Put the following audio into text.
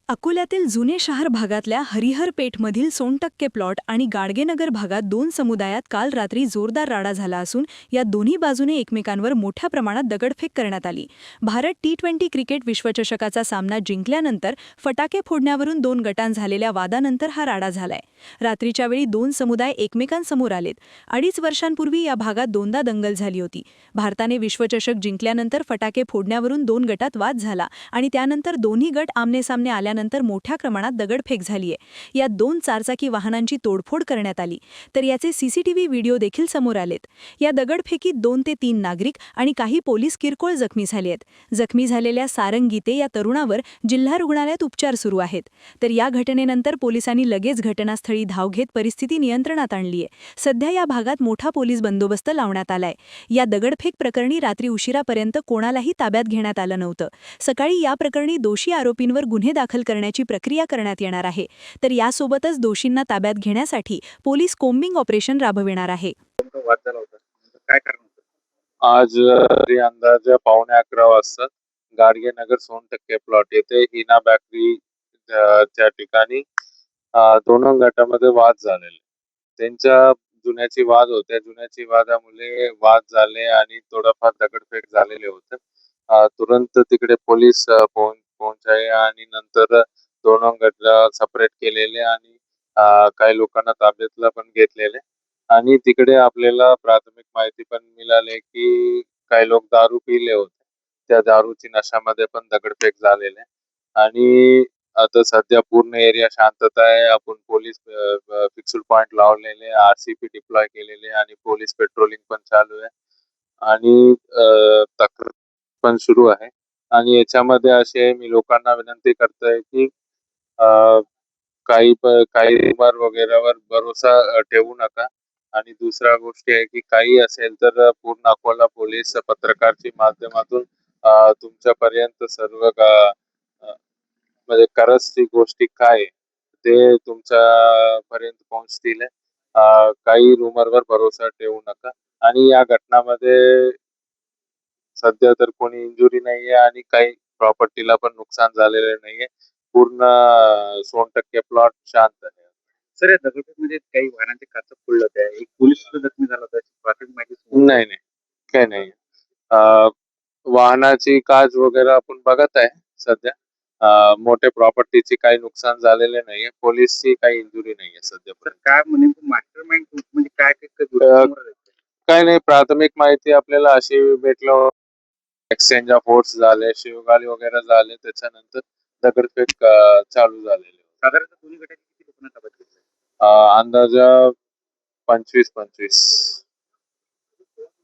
अकोल्यातील जुने शहर भागातल्या हरिहर पेठमधील 60% प्लॉट आणि गाडगेनगर भागात दोन समुदायात काल रात्री जोरदार राडा झाला असून या दोन्ही बाजूने एकमेकांवर मोठ्या प्रमाणात दगडफेक करण्यात आली. भारत टी20 क्रिकेट विश्वचषकाचा सामना जिंकल्यानंतर फटाके फोडण्यावरून दोन गटांत झालेल्या वादानंतर हा राडा झालाय. रात्रीच्या वेळी दोन समुदाय एकमेकांसमोर आलेत. 2.5 वर्षांपूर्वी या भागात दोनदा दंगल झाली होती. भारताने विश्वचषक जिंकल्यानंतर फटाके फोडण्यावरून दोन गटात वाद झाला आणि त्यानंतर दोन्ही गट आमनेसामने आल्यानंतर मोठ्या प्रमाणात दगडफेक झालीय. यात दोन चारचाकी वाहनांची तोडफोड करण्यात आली, तर याचे सीसीटीव्ही व्हिडिओ देखील समोर आलेत. या दगडफेकीत 2 ते 3 नागरिक आणि काही पोलीस किरकोळ जखमी झाले आहेत. जखमी झालेल्या सारंग गीते या तरुणावर जिल्हा रुग्णालयात उपचार सुरू आहेत. तर या घटनेनंतर पोलिसांनी लगेच घटनास्थळी धाव घेत परिस्थिती नियंत्रणात आणली आहे. सध्या या भागात मोठा पोलीस बंदोबस्त लावण्यात आलाय. या दगडफेक प्रकरणी रात्री उशिरापर्यंत कोणालाही ताब्यात घेण्यात आलं नव्हतं. सकाळी या प्रकरणी दोषी आरोपींवर गुन्हे दाखल करण्याची प्रक्रिया करण्यात येणार आहे. तर यासोबतच दोषींना ताब्यात घेण्यासाठी पोलीस कोम्बिंग ऑपरेशन राबविणार आहे. वाद झाला होता. काय कारण होतं? आज अंदाजे 11:15 वाजता गाडगेनगर 60% प्लॉट येथे हिना बेकरी त्या ठिकाणी दोन गटामध्ये वाद झालेले. त्यांच्या जुन्याची वाद होत्या. जुन्याची वादामुळे वाद झाले आणि थोडंफार दगडफेक झालेले होते. तुरंत तिकडे पोलीस पोहोचाय आणि नंतर दोन गट सेपरेट केलेले आणि काही लोकांना ताब्यातला पण घेतलेले. आणि तिकडे आपल्याला प्राथमिक माहिती पण मिळाली की काही लोक दारू पिले होते. त्या दारूची नशामध्ये पण दगडफेक झालेले आणि आता सध्या पूर्ण एरिया शांतता आहे. आपण पोलीस फिक्स्ड पॉइंट लावलेले, आरसीपी डिप्लॉय केलेले आणि पोलीस पेट्रोलिंग पण चालू आहे आणि तक्रार पण सुरू आहे. आणि याच्यामध्ये असे मी लोकांना विनंती करतोय की काही rumor वगैरेवर भरोसा ठेवू नका. आणि दुसरा गोष्टी आहे की काही असेल तर पूर्ण अकोला पोलीस पत्रकारची माध्यमातून तुमच्यापर्यंत सर्व म्हणजे खरंच गोष्टी काय ते तुमच्यापर्यंत पोहोचतील. काही rumorवर भरोसा ठेवू नका. आणि या घटनामध्ये सध्या तर कोणी इंजुरी नाहीये आणि काही प्रॉपर्टीला पण नुकसान झालेलं नाहीये. पूर्ण 100% प्लॉट शांत आहे. सर, या दगडफेकीमध्ये काही वाहनांचे काच फोडले होते. एक पोलीस सुद्धा जखमी झाला होता. प्राथमिक माहिती समोर नाही नाही, काही नाही. वाहनाची काच वगैरे आपण बघत आहे सध्या. मोठे प्रॉपर्टीची काही नुकसान झालेले नाहीये. पोलीसची काही इंजुरी नाहीये सध्या. तर काय नेमकं मास्टरमाइंड म्हणजे काय काही नाही, प्राथमिक माहिती आपल्याला अशी भेटलं, एक्सचेंज ऑफ वोट्स झाले, शिवगाळी वगैरे झाले, त्याच्यानंतर दगडफेक चालू झालेली. साधारणतः दोन्ही गटांची किती लोकांना ताब्यात घेतलं? अंदाजा 25-25.